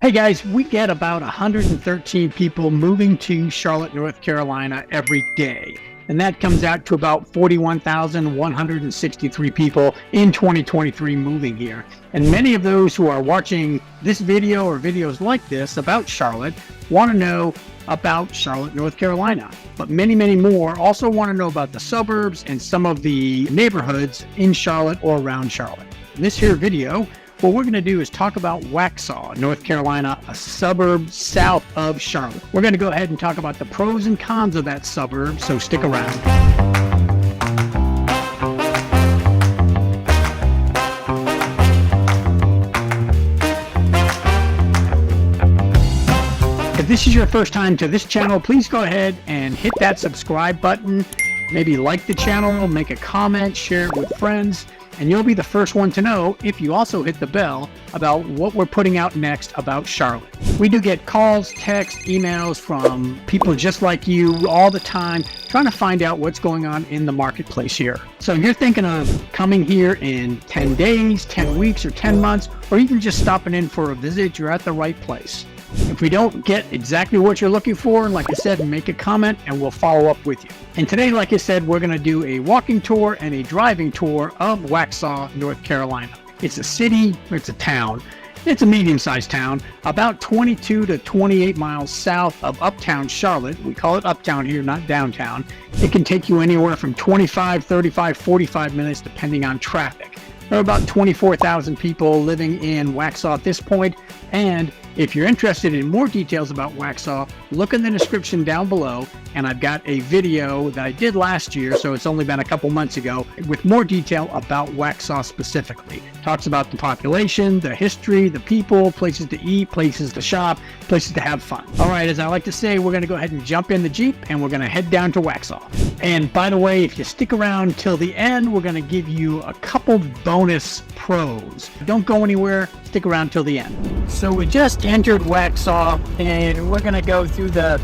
Hey guys, we get about 113 people moving to Charlotte, North Carolina every day. And that comes out to about 41,163 people in 2023 moving here. And many of those who are watching this video or videos like this about Charlotte want to know about Charlotte, North Carolina. But many more also want to know about the suburbs and some of the neighborhoods in Charlotte or around Charlotte. In this here video, what we're going to do is talk about Waxhaw, North Carolina, a suburb south of Charlotte. We're going to go ahead and talk about the pros and cons of that suburb, so stick around. If this is your first time to this channel, please go ahead and hit that subscribe button. Maybe like the channel, make a comment, share it with friends, and you'll be the first one to know if you also hit the bell about what we're putting out next about Charlotte. We do get calls, texts, emails from people just like you all the time trying to find out what's going on in the marketplace here. So if you're thinking of coming here in 10 days, 10 weeks, or 10 months, or even just stopping in for a visit, you're at the right place. If we don't get exactly what you're looking for, like I said, make a comment and we'll follow up with you. And today, like I said, we're going to do a walking tour and a driving tour of Waxhaw, North Carolina. It's a city, it's a town. It's a medium-sized town, about 22 to 28 miles south of Uptown Charlotte. We call it Uptown here, not downtown. It can take you anywhere from 25, 35, 45 minutes depending on traffic. There are about 24,000 people living in Waxhaw at this point, and if you're interested in more details about Waxhaw, look in the description down below, and I've got a video that I did last year, so it's only been a couple months ago, with more detail about Waxhaw specifically. Talks about the population, the history, the people, places to eat, places to shop, places to have fun. All right, as I like to say, we're going to go ahead and jump in the Jeep, and we're going to head down to Waxhaw. And by the way, if you stick around till the end, we're going to give you a couple bonus pros. Don't go anywhere, stick around till the end. So we just entered Waxhaw, and we're going to go through the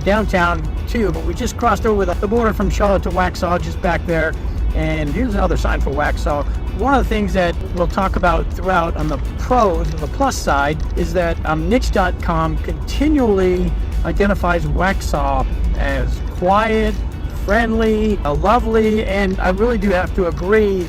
downtown too, but we just crossed over the border from Charlotte to Waxhaw, just back there. And here's another sign for Waxhaw. One of the things that we'll talk about throughout on the pros, on the plus side, is that niche.com continually identifies Waxhaw as quiet, friendly, lovely, and I really do have to agree.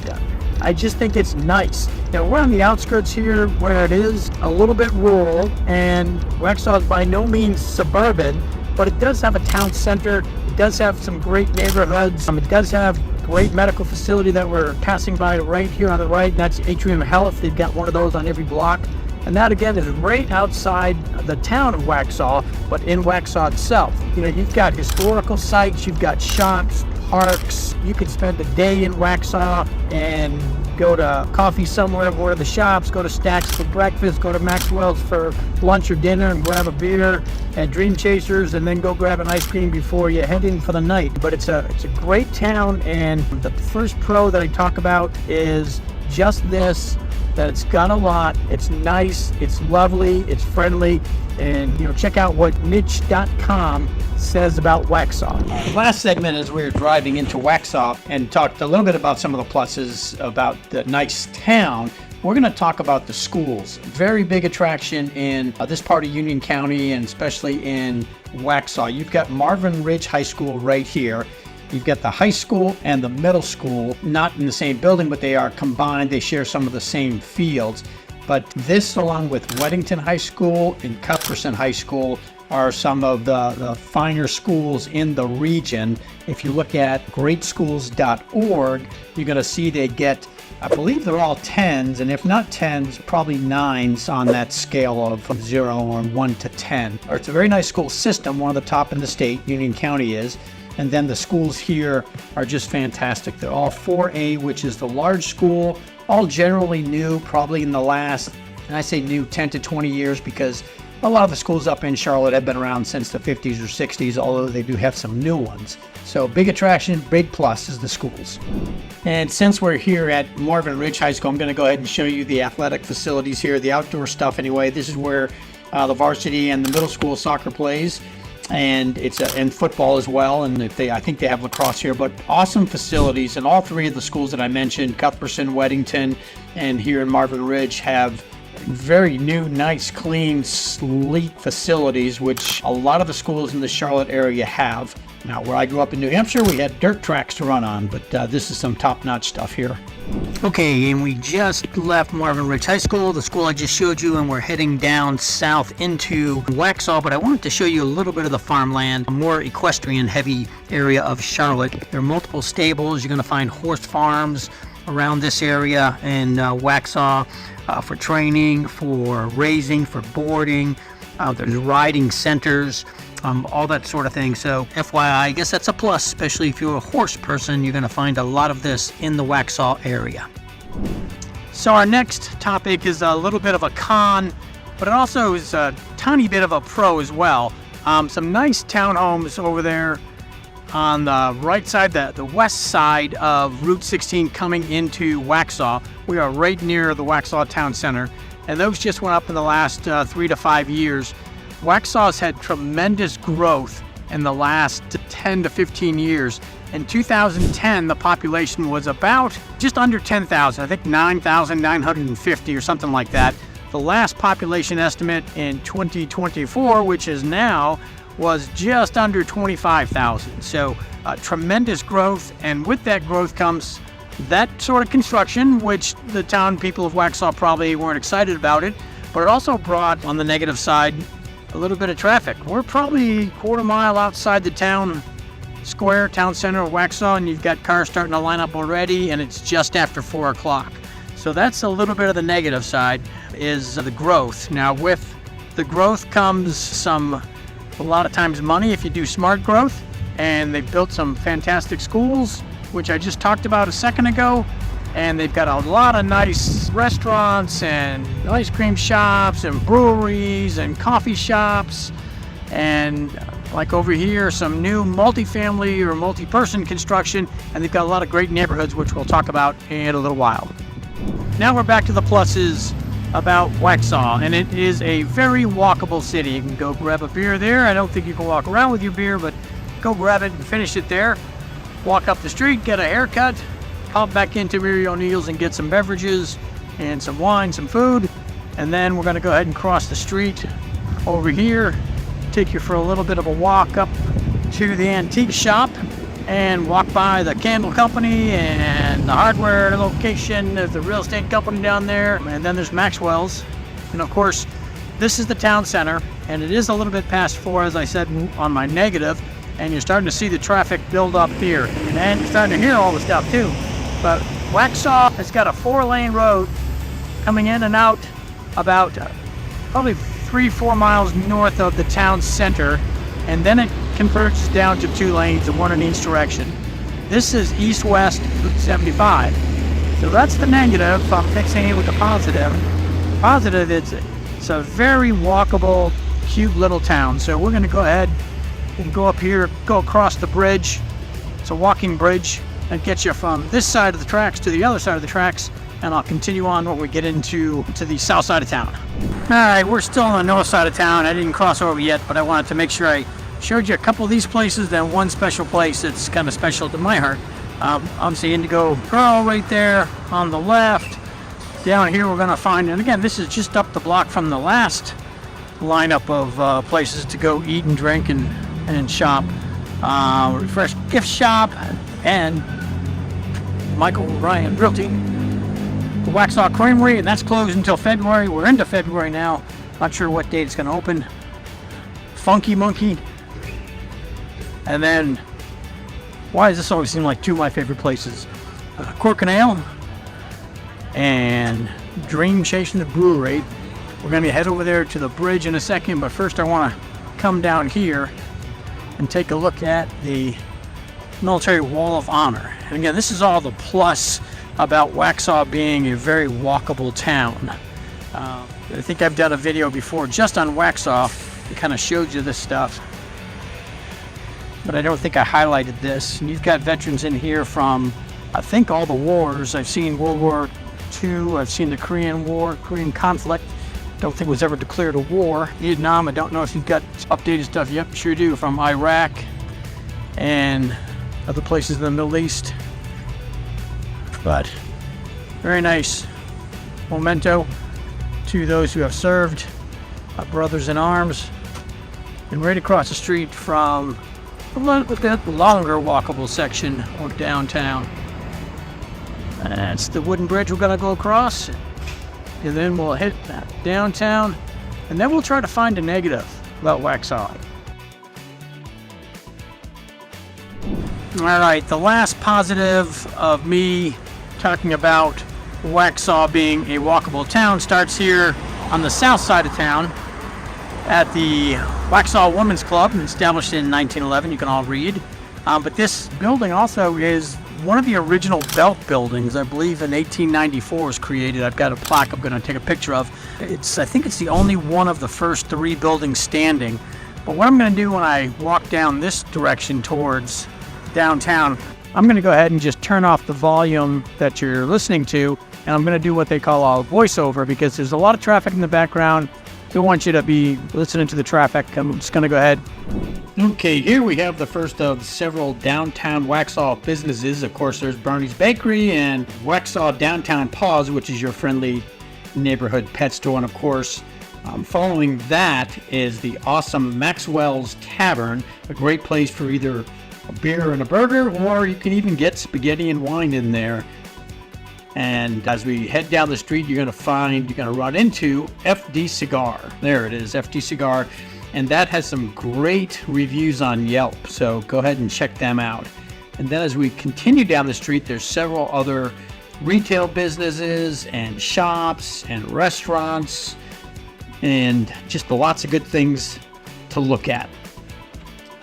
I just think it's nice. Now, we're on the outskirts here where it is a little bit rural, and Waxhaw is by no means suburban, but it does have a town center. It does have some great neighborhoods. It does have great medical facility that we're passing by right here on the right, and that's Equestrian Health. They've got one of those on every block. And that again is right outside the town of Waxhaw, but in Waxhaw itself. You know, you've got historical sites, you've got shops, parks. You could spend a day in Waxhaw and go to coffee somewhere, go to the shops, go to Stacks for breakfast, go to Maxwell's for lunch or dinner and grab a beer at Dream Chasers, and then go grab an ice cream before you head in for the night. But it's a great town, and the first pro that I talk about is just this, that it's got a lot, it's nice, it's lovely, it's friendly, and check out what niche.com says about Waxhaw. The last segment is we were driving into Waxhaw and talked a little bit about some of the pluses about the nice town. We're going to talk about the schools. Very big attraction in this part of Union County, and especially in Waxhaw. You've got Marvin Ridge High School right here. You've got the high school and the middle school, not in the same building, but they are combined. They share some of the same fields. But this, along with Weddington High School and Cuthbertson High School, are some of the finer schools in the region. If you look at greatschools.org, you're going to see they get, I believe they're all 10s, and if not 10s, probably 9s on that scale of 0 or 1 to 10. It's a very nice school system, one of the top in the state, Union County is. And then the schools here are just fantastic. They're all 4A, which is the large school, all generally new, probably in the last, and I say new, 10 to 20 years, because a lot of the schools up in Charlotte have been around since the 50s or 60s, although they do have some new ones. So big attraction, big plus is the schools. And since we're here at Marvin Ridge High School, I'm going to go ahead and show you the athletic facilities here, the outdoor stuff anyway. This is where the varsity and the middle school soccer plays. And it's and football as well, and I think they have lacrosse here, but awesome facilities. And all three of the schools that I mentioned, Cuthbertson, Weddington, and here in Marvin Ridge, have very new, nice, clean, sleek facilities, which a lot of the schools in the Charlotte area have. Now, where I grew up in New Hampshire, we had dirt tracks to run on, but this is some top-notch stuff here. Okay, and we just left Marvin Ridge High School, the school I just showed you, and we're heading down south into Waxhaw, but I wanted to show you a little bit of the farmland, a more equestrian-heavy area of Charlotte. There are multiple stables. You're going to find horse farms around this area in Waxhaw for training, for raising, for boarding. There's riding centers. All that sort of thing. So FYI, I guess that's a plus, especially if you're a horse person. You're going to find a lot of this in the Waxhaw area. So our next topic is a little bit of a con, but it also is a tiny bit of a pro as well. Some nice townhomes over there on the right side, the west side of Route 16 coming into Waxhaw. We are right near the Waxhaw Town Center, and those just went up in the last 3 to 5 years. Waxhaw's had tremendous growth in the last 10 to 15 years. In 2010, the population was about just under 10,000, I think 9,950 or something like that. The last population estimate in 2024, which is now, was just under 25,000. So tremendous growth, and with that growth comes that sort of construction, which the town people of Waxhaw probably weren't excited about it, but it also brought, on the negative side, a little bit of traffic. We're probably a quarter mile outside the town square, town center of Waxhaw, and you've got cars starting to line up already, and it's just after 4 o'clock. So that's a little bit of the negative side, is the growth. Now with the growth comes a lot of times money if you do smart growth, and they've built some fantastic schools, which I just talked about a second ago. And they've got a lot of nice restaurants and ice cream shops and breweries and coffee shops. And like over here, some new multifamily or multi-person construction. And they've got a lot of great neighborhoods, which we'll talk about in a little while. Now we're back to the pluses about Waxhaw. And it is a very walkable city. You can go grab a beer there. I don't think you can walk around with your beer, but go grab it and finish it there. Walk up the street, get a haircut. Pop back into Mary O'Neill's and get some beverages and some wine, some food. And then we're going to go ahead and cross the street over here, take you for a little bit of a walk up to the antique shop and walk by the candle company and the hardware location. There's the real estate company down there, and then there's Maxwell's. And of course, this is the town center, and it is a little bit past 4, as I said on my negative, and you're starting to see the traffic build up here, and you're starting to hear all the stuff too. But Waxhaw has got a 4-lane road coming in and out about probably 3-4 miles north of the town center, and then it converges down to 2 lanes, and one in each direction. This is east-west Route 75. So that's the negative. I'm fixing it with the positive. Positive, it's a very walkable, cute little town. So we're going to go ahead and go up here, go across the bridge. It's a walking bridge. And get you from this side of the tracks to the other side of the tracks, and I'll continue on when we get into the south side of town. All right, we're still on the north side of town. I didn't cross over yet, but I wanted to make sure I showed you a couple of these places, then one special place that's kind of special to my heart. Obviously Indigo Girl right there on the left. Down here we're going to find, and again, this is just up the block from the last lineup of places to go eat and drink and shop. Refresh gift shop and Michael Ryan Realty, the Waxhaw Creamery, and that's closed until February. We're into February now. Not sure what date it's going to open. Funky Monkey. And then, why does this always seem like 2 of my favorite places? Cork and Ale and Dream Chasing the Brewery. We're going to head over there to the bridge in a second, but first I want to come down here and take a look at the Military Wall of Honor. And again, this is all the plus about Waxhaw being a very walkable town. I think I've done a video before just on Waxhaw that kind of showed you this stuff, but I don't think I highlighted this. And you've got veterans in here from, I think, all the wars. I've seen World War II, I've seen the Korean War, Korean conflict. Don't think it was ever declared a war. Vietnam, I don't know if you've got updated stuff. Yep, sure do, from Iraq and other places in the Middle East. But very nice memento to those who have served, our brothers in arms. And right across the street from a little bit longer walkable section of downtown. That's the wooden bridge we're going to go across. And then we'll hit downtown. And then we'll try to find a negative about Waxhaw. All right, the last positive of me talking about Waxhaw being a walkable town starts here on the south side of town at the Waxhaw Women's Club, established in 1911. You can all read. But this building also is one of the original belt buildings. I believe in 1894 was created. I've got a plaque I'm going to take a picture of. I think it's the only one of the first 3 buildings standing. But what I'm going to do when I walk down this direction towards downtown, I'm going to go ahead and just turn off the volume that you're listening to, and I'm going to do what they call a voiceover, because there's a lot of traffic in the background. Don't want you to be listening to the traffic. I'm just going to go ahead. Okay, here we have the first of several downtown Waxhaw businesses. Of course, there's Bernie's Bakery and Waxhaw Downtown Paws, which is your friendly neighborhood pet store. And of course, following that is the awesome Maxwell's Tavern, a great place for either a beer and a burger, or you can even get spaghetti and wine in there. And as we head down the street, you're going to run into FD Cigar. There it is, FD Cigar. And that has some great reviews on Yelp. So go ahead and check them out. And then as we continue down the street, there's several other retail businesses and shops and restaurants and just lots of good things to look at.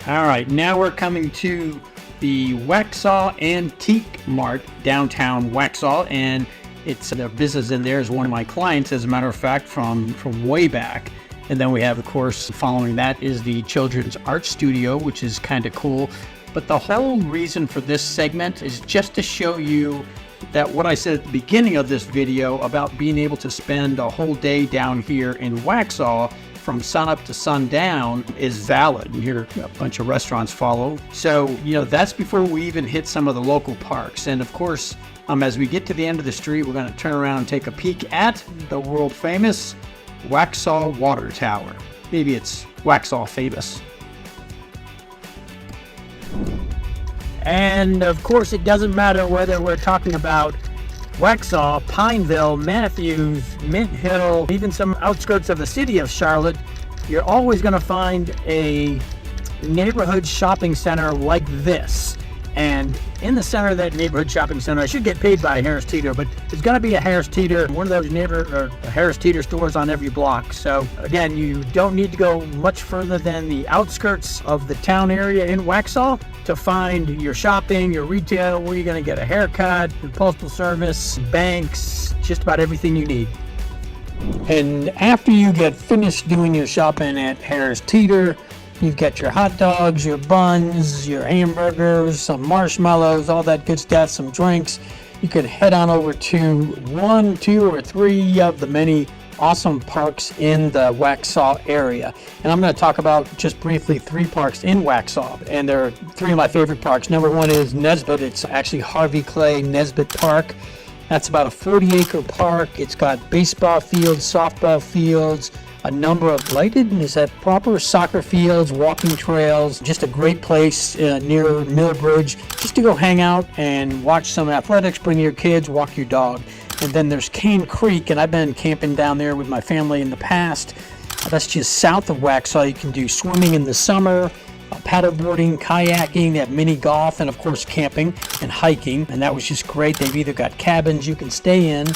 All right, now we're coming to the Waxhaw Antique Mart, downtown Waxhaw, and it's their business in there is one of my clients, as a matter of fact, from way back. And then we have, of course, following that is the Children's Art Studio, which is kind of cool. But the whole reason for this segment is just to show you that what I said at the beginning of this video about being able to spend a whole day down here in Waxhaw from sunup to sundown is valid. And here a bunch of restaurants follow. So, that's before we even hit some of the local parks. And of course, as we get to the end of the street, we're going to turn around and take a peek at the world famous Waxhaw Water Tower. Maybe it's Waxhaw famous. And of course, it doesn't matter whether we're talking about Waxhaw, Pineville, Matthews, Mint Hill, even some outskirts of the city of Charlotte, you're always going to find a neighborhood shopping center like this. And in the center of that neighborhood shopping center, I should get paid by Harris Teeter, but there's going to be a Harris Teeter, one of those Harris Teeter stores on every block. So again, you don't need to go much further than the outskirts of the town area in Waxhaw to find your shopping, your retail, where you're going to get a haircut, your postal service, banks, just about everything you need. And after you get finished doing your shopping at Harris Teeter, you've got your hot dogs, your buns, your hamburgers, some marshmallows, all that good stuff, some drinks. You can head on over to 1, 2, or 3 of the many awesome parks in the Waxhaw area. And I'm going to talk about just briefly 3 parks in Waxhaw. And there are 3 of my favorite parks. Number 1 is Nesbitt. It's actually Harvey Clay Nesbitt Park. That's about a 40-acre park. It's got baseball fields, softball fields, a number of lighted, is that proper, soccer fields, walking trails, just a great place near Millbridge, just to go hang out and watch some athletics, bring your kids, walk your dog. And then there's Cane Creek, and I've been camping down there with my family in the past. That's just south of Waxhaw. You can do swimming in the summer, paddleboarding, kayaking, they have mini golf, and of course camping and hiking. And that was just great. They've either got cabins you can stay in,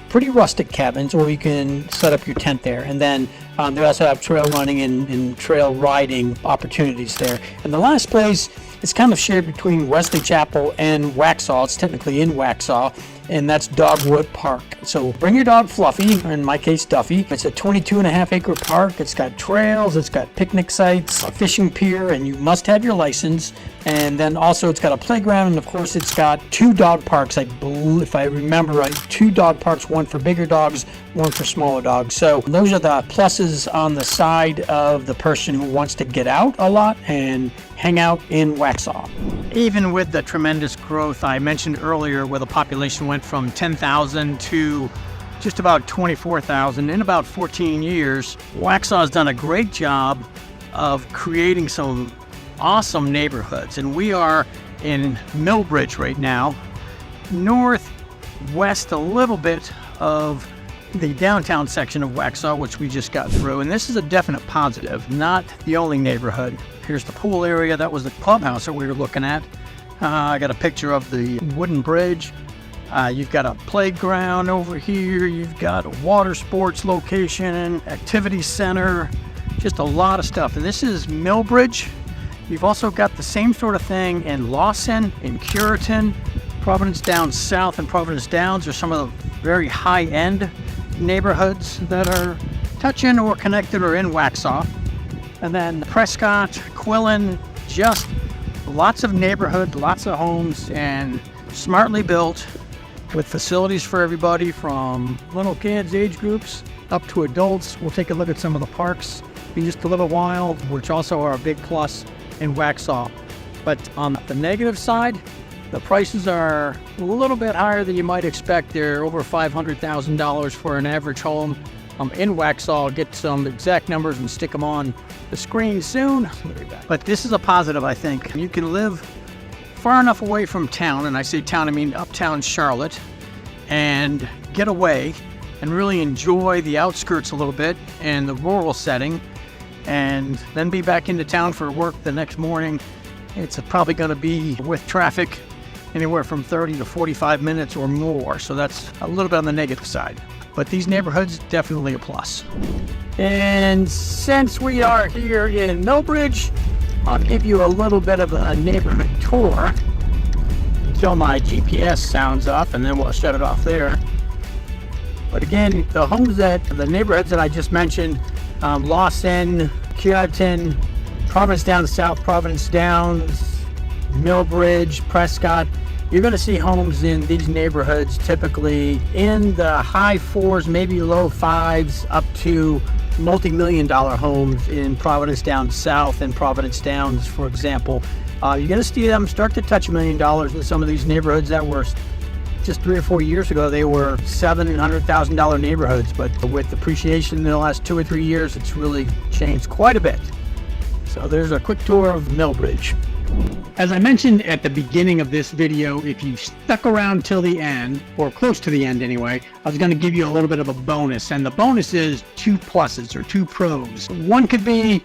pretty rustic cabins, or you can set up your tent there. And then they also have trail running and trail riding opportunities there. And the last place is kind of shared between Wesley Chapel and Waxhaw. It's technically in Waxhaw, and that's Dogwood Park. So bring your dog Fluffy, or in my case Duffy. It's a 22.5-acre park. It's got trails, it's got picnic sites, a fishing pier, and you must have your license. And then also it's got a playground, and of course it's got 2 dog parks, I believe, if I remember right, 2 dog parks, one for bigger dogs, one for smaller dogs. So those are the pluses on the side of the person who wants to get out a lot and hang out in Waxhaw. Even with the tremendous growth I mentioned earlier, where the population went from 10,000 to just about 24,000 in about 14 years. Waxhaw has done a great job of creating some awesome neighborhoods, and we are in Millbridge right now, northwest a little bit of the downtown section of Waxhaw, which we just got through. And this is a definite positive, not the only neighborhood. Here's the pool area. That was the clubhouse that we were looking at. I got a picture of the wooden bridge. You've got a playground over here. You've got a water sports location, activity center, just a lot of stuff. And this is Millbridge. You've also got the same sort of thing in Lawson, in Curitan, Providence Downs South, and Providence Downs are some of the very high-end neighborhoods that are touching or connected or in Waxhaw. And then Prescott, Quillen, just lots of neighborhoods, lots of homes, and smartly built with facilities for everybody from little kids, age groups, up to adults. We'll take a look at some of the parks in just a little while, which also are a big plus in Waxhaw. But on the negative side, the prices are a little bit higher than you might expect. They're over $500,000 for an average home in Waxhaw. I'll get some exact numbers and stick them on the screen soon. But this is a positive, I think. You can live far enough away from town, and I say town, I mean Uptown Charlotte, and get away and really enjoy the outskirts a little bit and the rural setting, and then be back into town for work the next morning. It's probably going to be, with traffic, anywhere from 30 to 45 minutes or more. So that's a little bit on the negative side. But these neighborhoods, definitely a plus. And since we are here in Millbridge, I'll give you a little bit of a neighborhood tour until my GPS sounds off, and then we'll shut it off there. But again, the neighborhoods that I just mentioned, Lawson, Curitan, Providence Downs South, Providence Downs, Millbridge, Prescott, you're going to see homes in these neighborhoods typically in the high fours, maybe low fives, up to multi-million-dollar homes in Providence Downs South and Providence Downs, for example. You're going to see them start to touch $1 million in some of these neighborhoods that were just 3 or 4 years ago. They were $700,000 and $100,000 neighborhoods, but with appreciation in the last 2 or 3 years, it's really changed quite a bit. So there's a quick tour of Millbridge. As I mentioned at the beginning of this video, if you stuck around till the end, or close to the end anyway, I was going to give you a little bit of a bonus. And the bonus is 2 pluses or 2 pros. One could be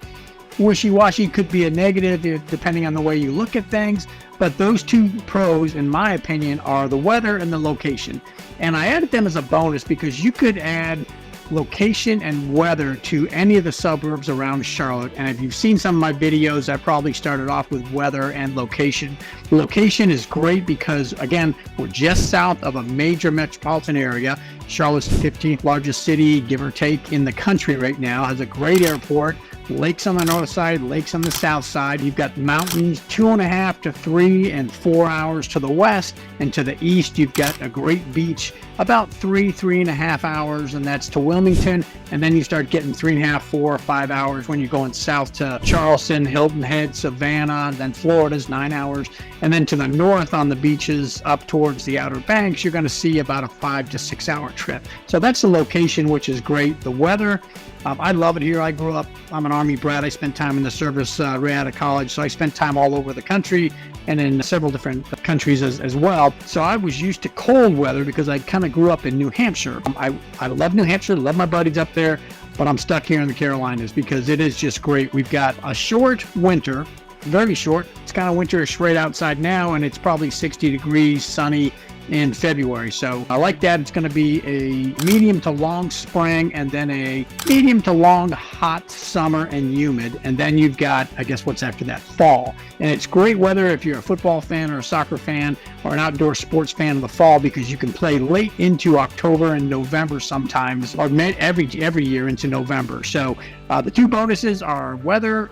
wishy-washy, could be a negative, depending on the way you look at things. But those 2 pros, in my opinion, are the weather and the location. And I added them as a bonus because you could add location and weather to any of the suburbs around Charlotte. And if you've seen some of my videos, I probably started off with weather and location. Location is great because, again, we're just south of a major metropolitan area. Charlotte's the 15th largest city, give or take, in the country right now. Has a great airport, lakes on the north side, lakes on the south side. You've got mountains 2.5 to 3 and 4 hours to the west, and to the east you've got a great beach about 3.5 hours, and that's to Wilmington. And then you start getting 3.5, 4, 5 hours when you're going south to Charleston, Hilton Head, Savannah, and then Florida's 9 hours. And then to the north on the beaches up towards the Outer Banks, you're going to see about a 5 to 6 hour trip. So that's the location, which is great. The weather, I love it here. I grew up, I'm an Army brat. I spent time in the service right out of college. So I spent time all over the country and in several different countries as well. So I was used to cold weather because I kind of grew up in New Hampshire. I love New Hampshire, love my buddies up there, but I'm stuck here in the Carolinas because it is just great. We've got a short winter, very short. It's kind of winterish right outside now, and it's probably 60 degrees, sunny in February. So I like that. It's going to be a medium to long spring, and then a medium to long hot summer and humid. And then you've got, I guess, what's after that? Fall. And it's great weather if you're a football fan or a soccer fan or an outdoor sports fan in the fall, because you can play late into October and November sometimes, or every year into November. So the 2 bonuses are weather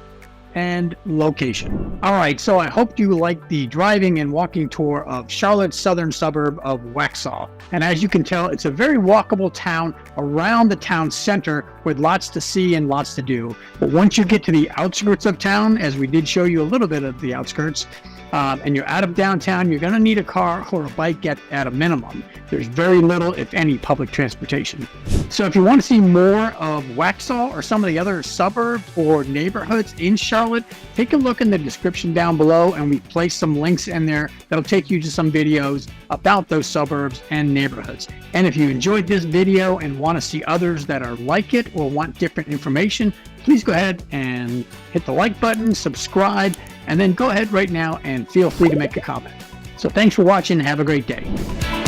and location. All right, so I hope you liked the driving and walking tour of Charlotte's southern suburb of Waxhaw. And as you can tell, it's a very walkable town around the town center with lots to see and lots to do. But once you get to the outskirts of town, as we did show you a little bit of the outskirts, and you're out of downtown, you're going to need a car or a bike at a minimum. There's very little, if any, public transportation. So if you want to see more of Waxhaw or some of the other suburbs or neighborhoods in Charlotte, take a look in the description down below, and we've placed some links in there that'll take you to some videos about those suburbs and neighborhoods. And if you enjoyed this video and want to see others that are like it or want different information, please go ahead and hit the like button, subscribe, and then go ahead right now and feel free to make a comment. So thanks for watching. Have a great day.